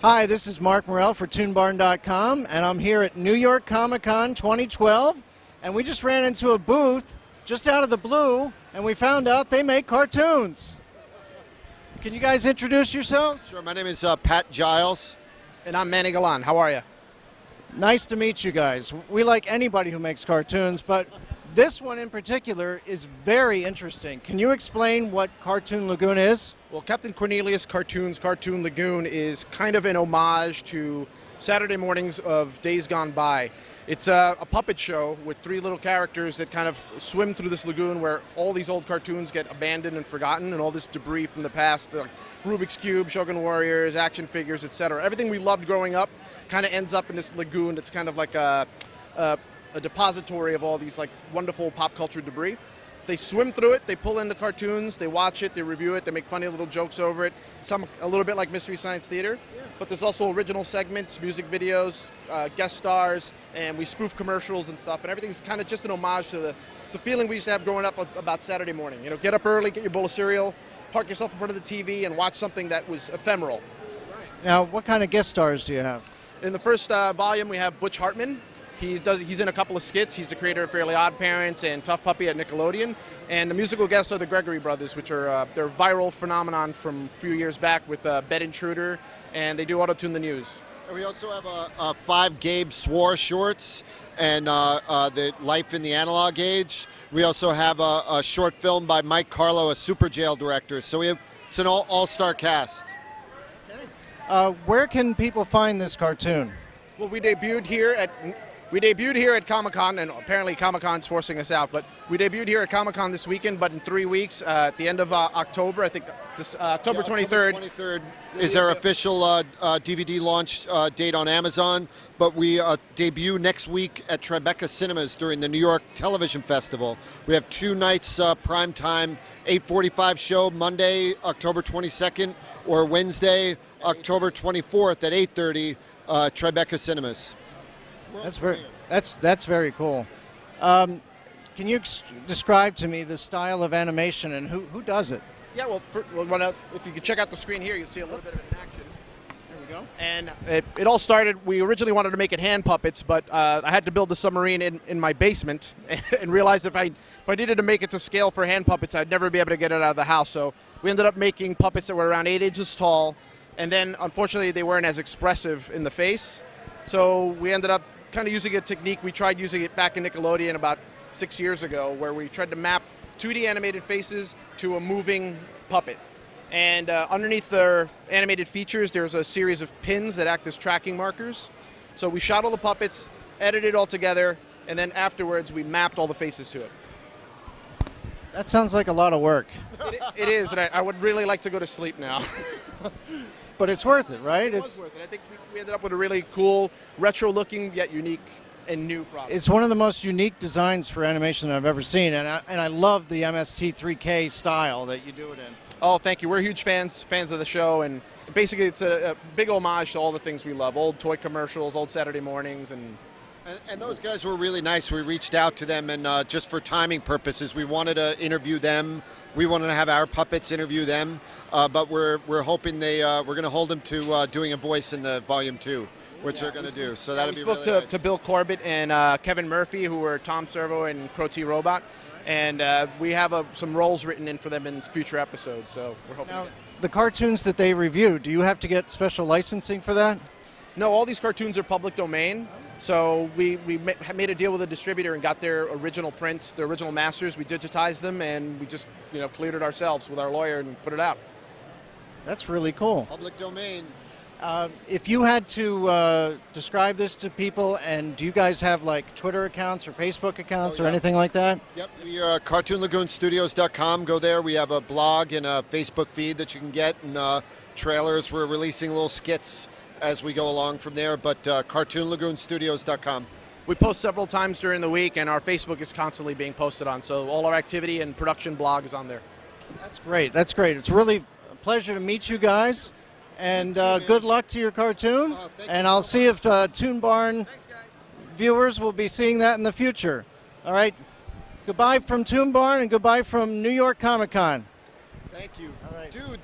Hi, this is Marc Morrell for ToonBarn.com, and I'm here at New York Comic Con 2012, and we just ran into a booth just out of the blue, and we found out they make cartoons. Can you guys introduce yourselves? Sure, my name is Pat Giles. And I'm Manny Galán. How are you? Nice to meet you guys. We like anybody who makes cartoons, but this one in particular is very interesting. Can you explain what Cartoon Lagoon is? Well, Captain Cornelius Cartoons Cartoon Lagoon is kind of an homage to Saturday mornings of days gone by. It's a puppet show with three little characters that kind of swim through this lagoon where all these old cartoons get abandoned and forgotten, and all this debris from the past, the Rubik's Cube, Shogun Warriors, action figures, etc. Everything we loved growing up kind of ends up in this lagoon. It's kind of like a depository of all these like wonderful pop culture debris. They swim through it, they pull in the cartoons, they watch it, they review it, they make funny little jokes over it, some a little bit like Mystery Science Theater. Yeah. But there's also original segments, music videos, guest stars, and we spoof commercials and stuff, and everything's kind of just an homage to the feeling we used to have growing up about Saturday morning. You know, get up early, get your bowl of cereal, park yourself in front of the TV, and watch something that was ephemeral. Right. Now, what kind of guest stars do you have? In the first volume, we have Butch Hartman. He's in a couple of skits. He's the creator of Fairly Odd Parents and Tough Puppy at Nickelodeon. And the musical guests are the Gregory Brothers, which are they're a viral phenomenon from a few years back with Bed Intruder, and they do auto-tune the news. And we also have 5 Gabe Swore shorts and the Life in the Analog Age. We also have a short film by Mike Carlo, a super jail director. So it's an all-star cast. Where can people find this cartoon? Well, we debuted here at Comic-Con, and apparently Comic-Con's forcing us out, but we debuted here at Comic-Con this weekend, but in 3 weeks, at the end of October, I think this October 23rd. October 23rd is our official DVD launch date on Amazon, but we debut next week at Tribeca Cinemas during the New York Television Festival. We have 2 nights prime time, 8:45 show, Monday, October 22nd, or Wednesday, October 24th at 8:30, Tribeca Cinemas. That's very cool. Can you describe to me the style of animation and who does it? Yeah, well, if you could check out the screen here, you'll see a little bit of it in action. There we go. And it all started, we originally wanted to make it hand puppets, but I had to build the submarine in my basement and realized if I needed to make it to scale for hand puppets, I'd never be able to get it out of the house. So we ended up making puppets that were around 8 inches tall, and then unfortunately they weren't as expressive in the face. So we ended up kind of using a technique we tried using it back in Nickelodeon about 6 years ago, where we tried to map 2D animated faces to a moving puppet. And underneath their animated features, there's a series of pins that act as tracking markers. So we shot all the puppets, edited it all together, and then afterwards we mapped all the faces to it. That sounds like a lot of work. It is, and I would really like to go to sleep now. But it's worth it, right? It was worth it. I think we ended up with a really cool, retro-looking yet unique and new product. It's one of the most unique designs for animation I've ever seen, and I love the MST3K style that you do it in. Oh, thank you. We're huge fans of the show, and basically it's a big homage to all the things we love: old toy commercials, old Saturday mornings, And those guys were really nice. We reached out to them, and just for timing purposes, we wanted to interview them. We wanted to have our puppets interview them, but we're hoping we're going to hold them to doing a voice in the Volume 2, which they're going to do. So that'll be really nice. We spoke to Bill Corbett and Kevin Murphy, who were Tom Servo and Crow T. Robot, and we have some roles written in for them in future episodes. So we're hoping. Now, the cartoons that they review, do you have to get special licensing for that? No, all these cartoons are public domain. So we made a deal with a distributor and got their original prints, their original masters. We digitized them, and we just cleared it ourselves with our lawyer and put it out. That's really cool. Public domain. If you had to describe this to people, and do you guys have like Twitter accounts or Facebook accounts or anything like that? Yep, we are CartoonLagoonStudios.com. Go there. We have a blog and a Facebook feed that you can get, and trailers. We're releasing little skits as we go along from there, but CartoonLagoonStudios.com. We post several times during the week, and our Facebook is constantly being posted on, so all our activity and production blog is on there. That's great. That's great. It's really a pleasure to meet you guys, and good luck to your cartoon, and I'll see if ToonBarn viewers will be seeing that in the future. All right. Goodbye from ToonBarn, and goodbye from New York Comic Con. Thank you. All right. Dude,